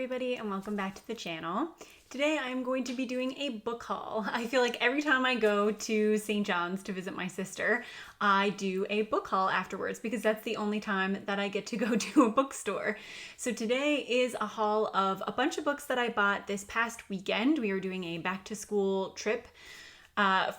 everybody, and welcome back to the channel. Today I'm going to be doing a book haul. I feel like every time I go to St. John's to visit my sister, I do a book haul afterwards because that's the only time that I get to go to a bookstore. So today is a haul of a bunch of books that I bought this past weekend. We were doing a back to school trip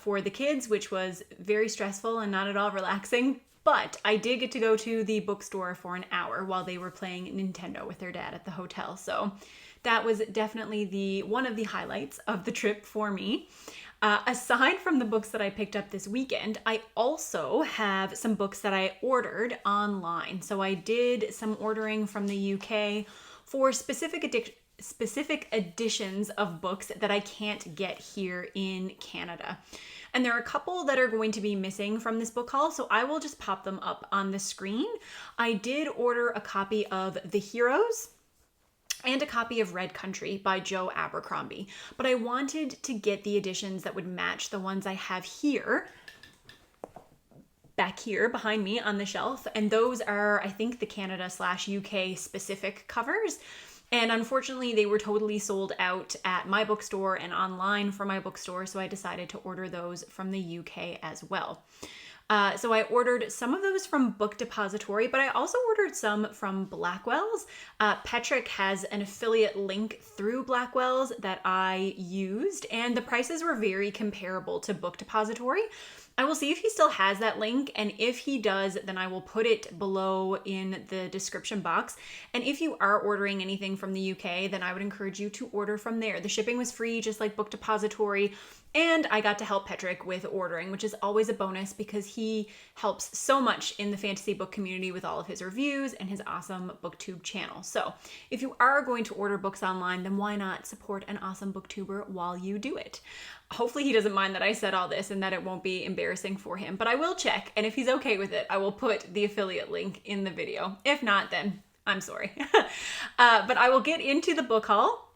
for the kids, which was very stressful and not at all relaxing. But I did get to go to the bookstore for an hour while they were playing Nintendo with their dad at the hotel. So that was definitely one of the highlights of the trip for me. Aside from the books that I picked up this weekend, I also have some books that I ordered online. So I did some ordering from the UK for specific editions of books that I can't get here in Canada. And there are a couple that are going to be missing from this book haul, so I will just pop them up on the screen. I did order a copy of The Heroes and a copy of Red Country by Joe Abercrombie, but I wanted to get the editions that would match the ones I have here, back here behind me on the shelf, and those are, I think, the Canada/UK specific covers. And unfortunately, they were totally sold out at my bookstore and online for my bookstore, so I decided to order those from the UK as well. So I ordered some of those from Book Depository, but I also ordered some from Blackwell's. Petrick has an affiliate link through Blackwell's that I used, and the prices were very comparable to Book Depository. I will see if he still has that link, and if he does, then I will put it below in the description box. And if you are ordering anything from the UK, then I would encourage you to order from there. The shipping was free, just like Book Depository, and I got to help Petrick with ordering, which is always a bonus because he helps so much in the fantasy book community with all of his reviews and his awesome booktube channel. So if you are going to order books online, then why not support an awesome booktuber while you do it? Hopefully he doesn't mind that I said all this and that it won't be embarrassing for him, but I will check, and if he's okay with it, I will put the affiliate link in the video. If not, then I'm sorry. But I will get into the book haul.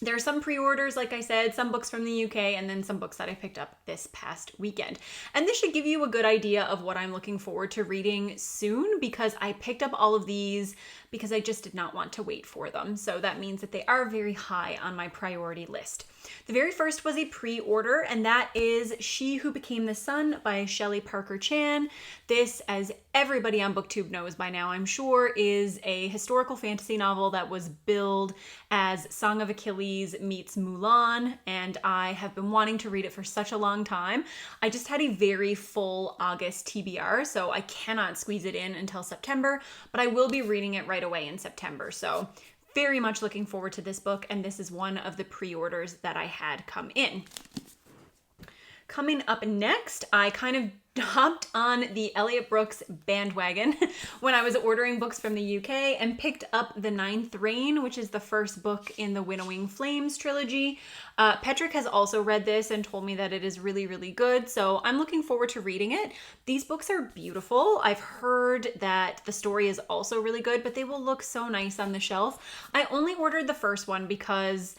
There are some pre-orders, like I said, some books from the UK, and then some books that I picked up this past weekend. And this should give you a good idea of what I'm looking forward to reading soon, because I picked up all of these because I just did not want to wait for them. So that means that they are very high on my priority list. The very first was a pre-order, and that is She Who Became the Sun by Shelley Parker Chan. This, as everybody on BookTube knows by now, I'm sure, is a historical fantasy novel that was billed as Song of Achilles meets Mulan, and I have been wanting to read it for such a long time. I just had a very full August TBR, so I cannot squeeze it in until September, but I will be reading it right away in September. So very much looking forward to this book, and this is one of the pre-orders that I had come in. Coming up next, I kind of hopped on the Elliot Brooks bandwagon when I was ordering books from the UK and picked up The Ninth Reign, which is the first book in the Winnowing Flames trilogy. Petrick has also read this and told me that it is really, really good, so I'm looking forward to reading it. These books are beautiful. I've heard that the story is also really good, but they will look so nice on the shelf. I only ordered the first one because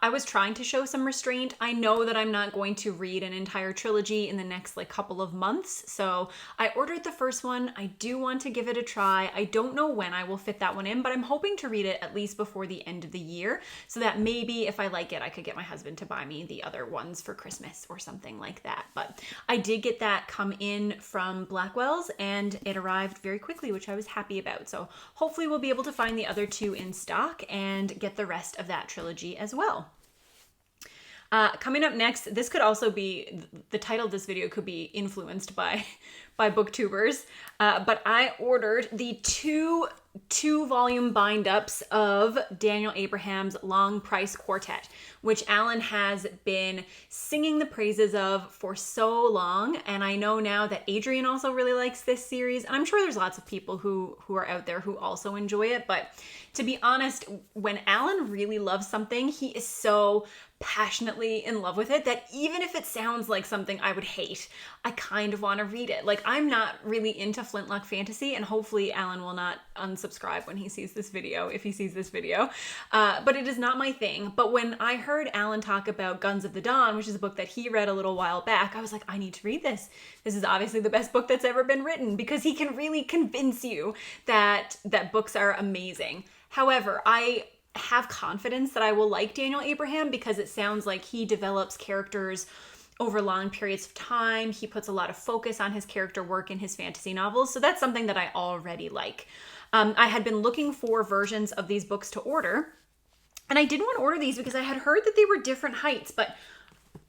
I was trying to show some restraint. I know that I'm not going to read an entire trilogy in the next couple of months, so I ordered the first one. I do want to give it a try. I don't know when I will fit that one in, but I'm hoping to read it at least before the end of the year, so that maybe if I like it, I could get my husband to buy me the other ones for Christmas or something like that. But I did get that come in from Blackwell's, and it arrived very quickly, which I was happy about. So hopefully we'll be able to find the other two in stock and get the rest of that trilogy as well. Coming up next, this could also be, the title of this video could be influenced by booktubers, but I ordered the two volume bind-ups of Daniel Abraham's Long Price Quartet, which Alan has been singing the praises of for so long, and I know now that Adrian also really likes this series, and I'm sure there's lots of people who are out there who also enjoy it, but to be honest, when Alan really loves something, he is so passionately in love with it that even if it sounds like something I would hate, I kind of want to read it. I'm not really into Flintlock fantasy, and hopefully Alan will not unsubscribe when he sees this video, if he sees this video, but it is not my thing. But when I heard Alan talk about Guns of the Dawn, which is a book that he read a little while back, I was like, I need to read this. This is obviously the best book that's ever been written, because he can really convince you that books are amazing. However, I have confidence that I will like Daniel Abraham, because it sounds like he develops characters over long periods of time. He puts a lot of focus on his character work in his fantasy novels. So that's something that I already like. I had been looking for versions of these books to order, and I didn't want to order these because I had heard that they were different heights, but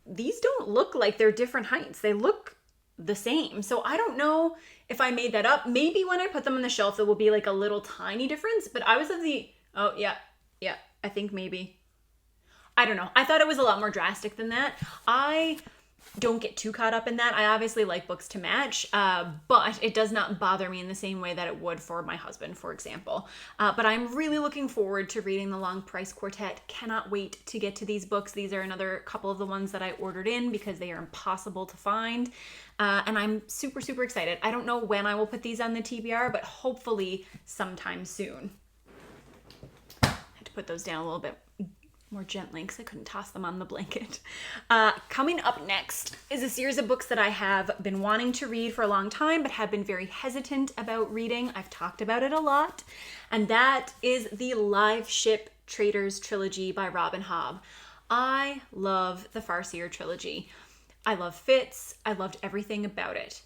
these don't look like they're different heights. They look the same. So I don't know if I made that up. Maybe when I put them on the shelf, there will be like a little tiny difference, but I was of the, oh yeah, I think maybe. I don't know. I thought it was a lot more drastic than that. I don't get too caught up in that. I obviously like books to match, but it does not bother me in the same way that it would for my husband, for example. But I'm really looking forward to reading The Long Price Quartet. Cannot wait to get to these books. These are another couple of the ones that I ordered in because they are impossible to find. And I'm super, super excited. I don't know when I will put these on the TBR, but hopefully sometime soon. Put those down a little bit more gently because I couldn't toss them on the blanket. Coming up next is a series of books that I have been wanting to read for a long time but have been very hesitant about reading. I've talked about it a lot, and that is the Live Ship Traders trilogy by Robin Hobb. I love the Farseer trilogy. I love Fitz. I loved everything about it.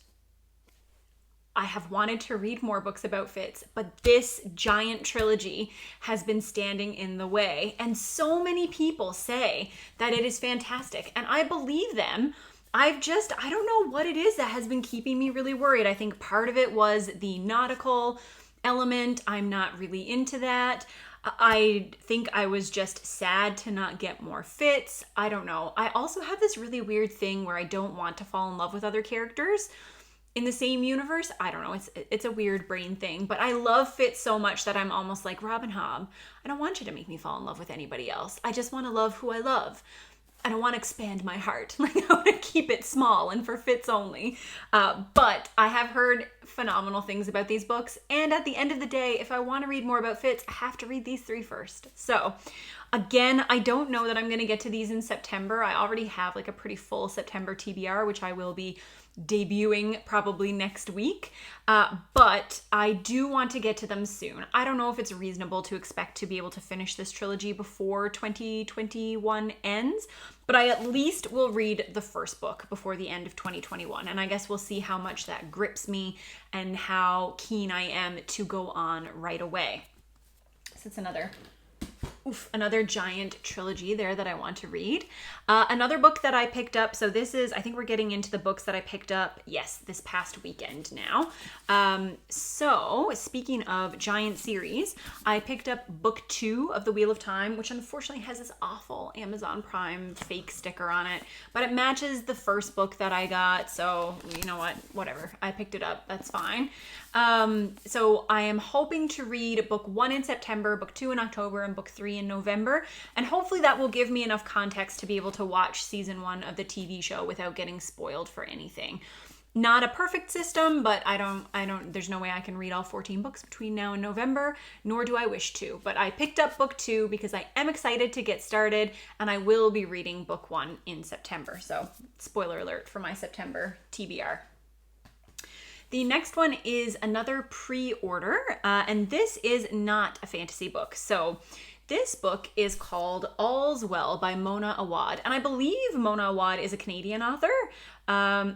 I have wanted to read more books about Fitz, but this giant trilogy has been standing in the way. And so many people say that it is fantastic, and I believe them. I don't know what it is that has been keeping me really worried. I think part of it was the nautical element. I'm not really into that. I think I was just sad to not get more Fitz. I don't know. I also have this really weird thing where I don't want to fall in love with other characters in the same universe. I don't know. It's a weird brain thing, but I love Fitz so much that I'm almost like, Robin Hobb, I don't want you to make me fall in love with anybody else. I just want to love who I love. I don't want to expand my heart. Like, I want to keep it small and for Fitz only. But I have heard phenomenal things about these books. And at the end of the day, if I want to read more about Fitz, I have to read these three first. So again, I don't know that I'm going to get to these in September. I already have like a pretty full September TBR, which I will be debuting probably next week, but I do want to get to them soon. I don't know if it's reasonable to expect to be able to finish this trilogy before 2021 ends, but I at least will read the first book before the end of 2021, and I guess we'll see how much that grips me and how keen I am to go on right away. So it's another giant trilogy there that I want to read. Another book that I picked up, so I think we're getting into the books that I picked up, yes, this past weekend now. So speaking of giant series, I picked up book 2 of The Wheel of Time, which unfortunately has this awful Amazon Prime fake sticker on it, but it matches the first book that I got, so you know what, whatever. I picked it up, that's fine. So I am hoping to read book 1 in September, book 2 in October, and book 3 in November, and hopefully that will give me enough context to be able to watch season 1 of the TV show without getting spoiled for anything. Not a perfect system, but there's no way I can read all 14 books between now and November, nor do I wish to, but I picked up book 2 because I am excited to get started, and I will be reading book 1 in September, so spoiler alert for my September TBR. The next one is another pre-order, and this is not a fantasy book. So this book is called All's Well by Mona Awad, and I believe Mona Awad is a Canadian author.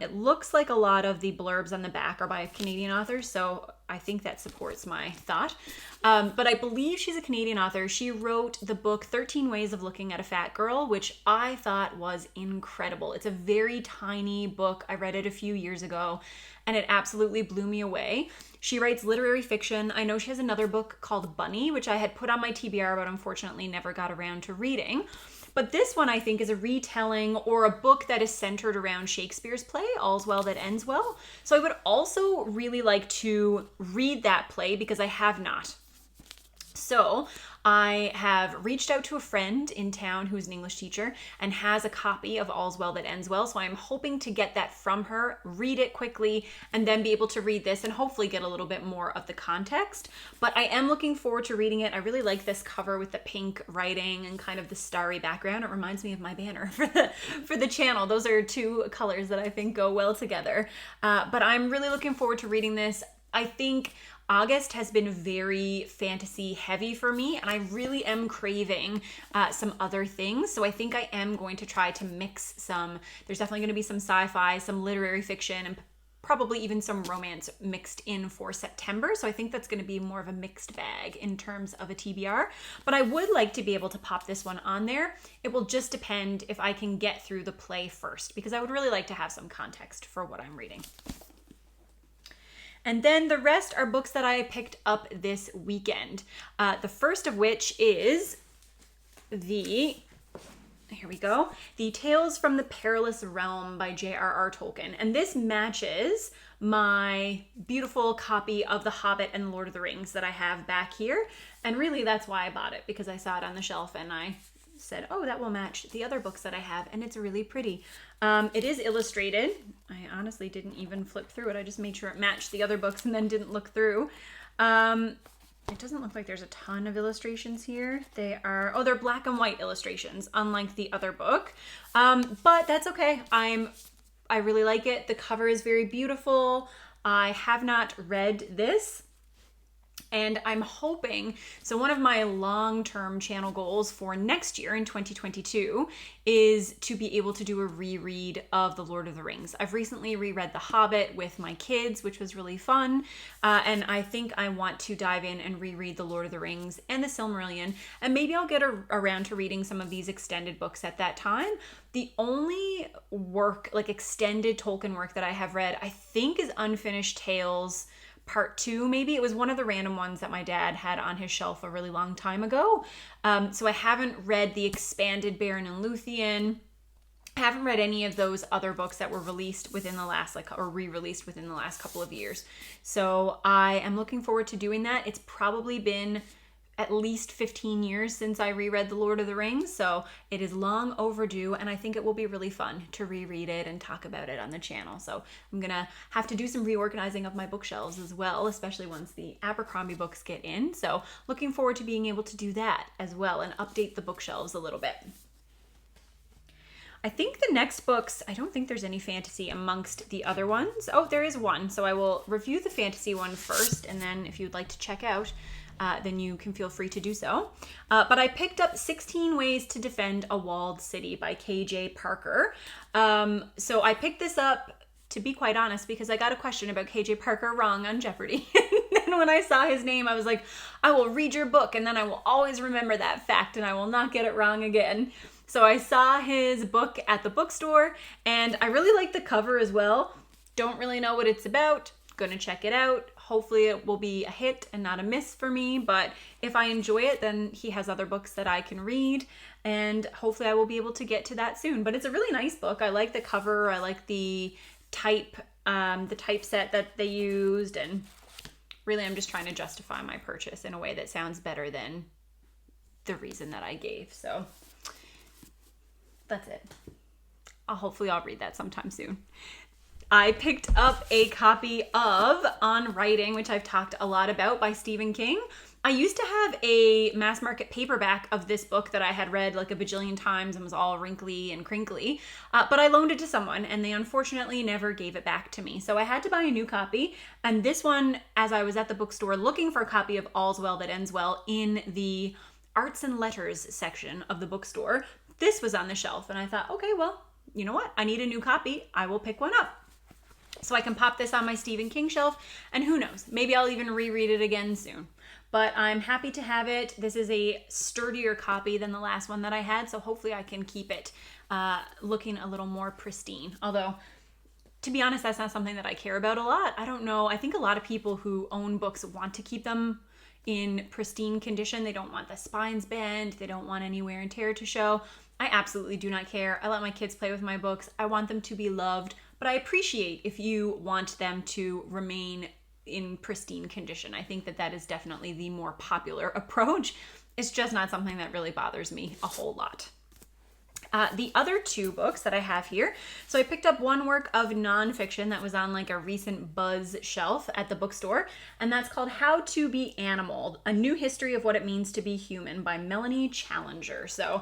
It looks like a lot of the blurbs on the back are by Canadian authors, so I think that supports my thought. But I believe she's a Canadian author. She wrote the book 13 Ways of Looking at a Fat Girl, which I thought was incredible. It's a very tiny book. I read it a few years ago, and it absolutely blew me away. She writes literary fiction. I know she has another book called Bunny, which I had put on my TBR, but unfortunately never got around to reading. But this one, I think, is a retelling or a book that is centered around Shakespeare's play, All's Well That Ends Well. So I would also really like to read that play because I have not. So I have reached out to a friend in town who's an English teacher and has a copy of All's Well That Ends Well. So I'm hoping to get that from her, read it quickly, and then be able to read this and hopefully get a little bit more of the context. But I am looking forward to reading it. I really like this cover with the pink writing and kind of the starry background. It reminds me of my banner for the channel. Those are two colors that I think go well together. But I'm really looking forward to reading this. I think August has been very fantasy heavy for me, and I really am craving some other things. So I think I am going to try to mix some. There's definitely going to be some sci-fi, some literary fiction, and probably even some romance mixed in for September. So I think that's going to be more of a mixed bag in terms of a TBR. But I would like to be able to pop this one on there. It will just depend if I can get through the play first, because I would really like to have some context for what I'm reading. And then the rest are books that I picked up this weekend. The first of which is here we go, The Tales from the Perilous Realm by J.R.R. Tolkien. And this matches my beautiful copy of The Hobbit and Lord of the Rings that I have back here. And really that's why I bought it, because I saw it on the shelf and I said, oh, that will match the other books that I have, and it's really pretty. It is illustrated. I honestly didn't even flip through it. I just made sure it matched the other books and then didn't look through. It doesn't look like there's a ton of illustrations here. They're black and white illustrations, unlike the other book. But that's okay. I really like it. The cover is very beautiful. I have not read this, and I'm hoping, so one of my long-term channel goals for next year in 2022 is to be able to do a reread of The Lord of the Rings. I've recently reread The Hobbit with my kids, which was really fun. And I think I want to dive in and reread The Lord of the Rings and The Silmarillion. And maybe I'll get around to reading some of these extended books at that time. The only work, like extended Tolkien work that I have read, I think is Unfinished Tales Part 2, maybe. It was one of the random ones that my dad had on his shelf a really long time ago. So I haven't read the expanded Beren and Luthien. I haven't read any of those other books that were released within the last, or re-released within the last couple of years. So I am looking forward to doing that. It's probably been at least 15 years since I reread The Lord of the Rings, so it is long overdue, and I think it will be really fun to reread it and talk about it on the channel. So I'm gonna have to do some reorganizing of my bookshelves as well, especially once the Abercrombie books get in. So looking forward to being able to do that as well and update the bookshelves a little bit. I think the next books, I don't think there's any fantasy amongst the other ones. Oh, there is one. So I will review the fantasy one first, and then if you'd like to check out, then you can feel free to do so. But I picked up 16 Ways to Defend a Walled City by KJ Parker. So I picked this up, to be quite honest, because I got a question about KJ Parker wrong on Jeopardy. And then when I saw his name, I was like, I will read your book, and then I will always remember that fact, and I will not get it wrong again. So I saw his book at the bookstore, and I really like the cover as well. Don't really know what it's about. Gonna check it out. Hopefully it will be a hit and not a miss for me, but if I enjoy it, then he has other books that I can read, and hopefully I will be able to get to that soon. But it's a really nice book. I like the cover. I like the typeset that they used, and really I'm just trying to justify my purchase in a way that sounds better than the reason that I gave. So that's it. Hopefully I'll read that sometime soon. I picked up a copy of On Writing, which I've talked a lot about, by Stephen King. I used to have a mass market paperback of this book that I had read like a bajillion times and was all wrinkly and crinkly, but I loaned it to someone and they unfortunately never gave it back to me. So I had to buy a new copy, and this one, as I was at the bookstore looking for a copy of All's Well That Ends Well in the arts and letters section of the bookstore, this was on the shelf, and I thought, okay, well, you know what? I need a new copy. I will pick one up. So I can pop this on my Stephen King shelf, and who knows, maybe I'll even reread it again soon. But I'm happy to have it. This is a sturdier copy than the last one that I had, so hopefully I can keep it looking a little more pristine. Although, to be honest, that's not something that I care about a lot. I don't know. I think a lot of people who own books want to keep them in pristine condition. They don't want the spines bent. They don't want any wear and tear to show. I absolutely do not care. I let my kids play with my books. I want them to be loved. But I appreciate if you want them to remain in pristine condition. I think that that is definitely the more popular approach. It's just not something that really bothers me a whole lot. The other two books that I have here, so I picked up one work of nonfiction that was on like a recent buzz shelf at the bookstore, and that's called How to Be Animal, A New History of What It Means to Be Human by Melanie Challenger. So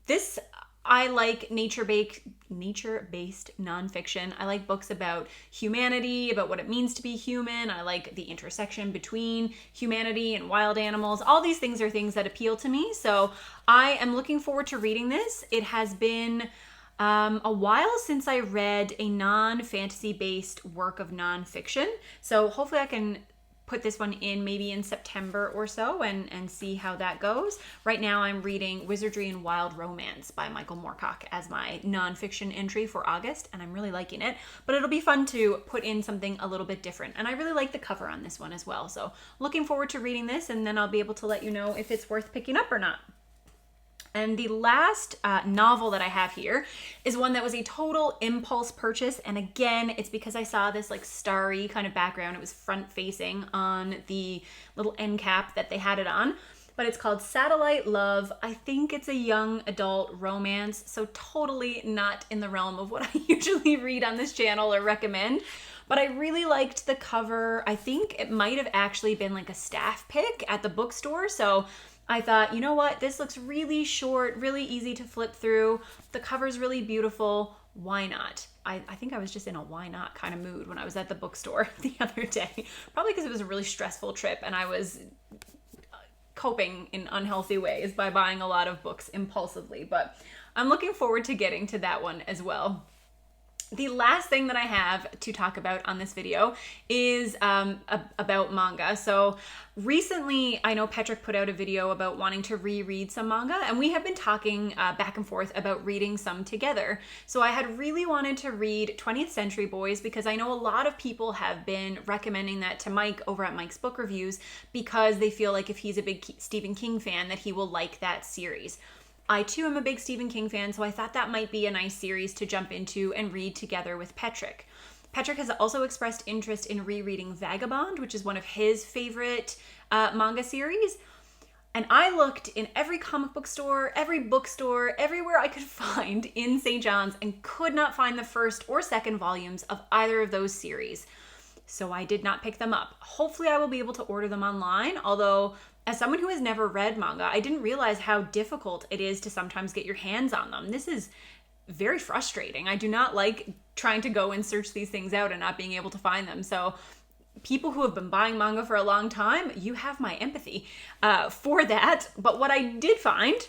this I like nature-based nonfiction. I like books about humanity, about what it means to be human. I like the intersection between humanity and wild animals. All these things are things that appeal to me. So I am looking forward to reading this. It has been a while since I read a non-fantasy based work of nonfiction. So hopefully I can put this one in maybe in September or so and see how that goes. Right now I'm reading Wizardry and Wild Romance by Michael Moorcock as my nonfiction entry for August, and I'm really liking it. But it'll be fun to put in something a little bit different. And I really like the cover on this one as well. So looking forward to reading this, and then I'll be able to let you know if it's worth picking up or not. And the last novel that I have here is one that was a total impulse purchase. And again, it's because I saw this like starry kind of background. It was front facing on the little end cap that they had it on. But it's called Satellite Love. I think it's a young adult romance, so totally not in the realm of what I usually read on this channel or recommend. But I really liked the cover. I think it might have actually been like a staff pick at the bookstore. So I thought, you know what, this looks really short, really easy to flip through. The cover's really beautiful. Why not? I think I was just in a why not kind of mood when I was at the bookstore the other day. Probably because it was a really stressful trip and I was coping in unhealthy ways by buying a lot of books impulsively. But I'm looking forward to getting to that one as well. The last thing that I have to talk about on this video is about manga. So recently, I know Patrick put out a video about wanting to reread some manga, and we have been talking back and forth about reading some together. So I had really wanted to read 20th Century Boys because I know a lot of people have been recommending that to Mike over at Mike's Book Reviews because they feel like if he's a big Stephen King fan that he will like that series. I too am a big Stephen King fan, so I thought that might be a nice series to jump into and read together with Patrick. Patrick has also expressed interest in rereading Vagabond, which is one of his favorite manga series. And I looked in every comic book store, every bookstore, everywhere I could find in St. John's and could not find the first or second volumes of either of those series. So I did not pick them up. Hopefully I will be able to order them online, although as someone who has never read manga, I didn't realize how difficult it is to sometimes get your hands on them. This is very frustrating. I do not like trying to go and search these things out and not being able to find them. So people who have been buying manga for a long time, you have my empathy for that. But what I did find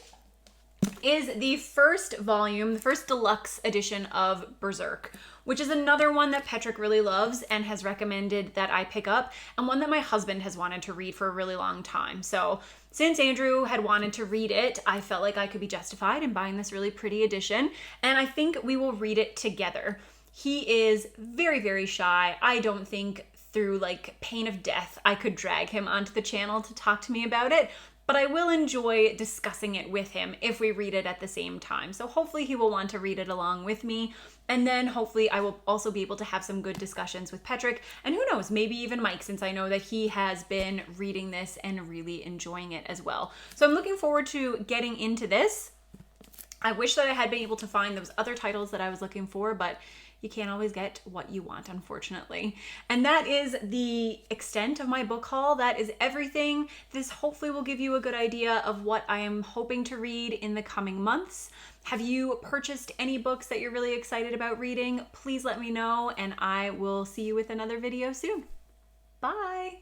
is the first volume, the first deluxe edition of Berserk, which is another one that Patrick really loves and has recommended that I pick up, and one that my husband has wanted to read for a really long time. So since Andrew had wanted to read it, I felt like I could be justified in buying this really pretty edition, and I think we will read it together. He is very, very shy. I don't think through like pain of death I could drag him onto the channel to talk to me about it, but I will enjoy discussing it with him if we read it at the same time. So hopefully he will want to read it along with me. And then hopefully I will also be able to have some good discussions with Patrick. And who knows, maybe even Mike, since I know that he has been reading this and really enjoying it as well. So I'm looking forward to getting into this. I wish that I had been able to find those other titles that I was looking for, but you can't always get what you want, unfortunately. And that is the extent of my book haul. That is everything. This hopefully will give you a good idea of what I am hoping to read in the coming months. Have you purchased any books that you're really excited about reading? Please let me know, and I will see you with another video soon. Bye!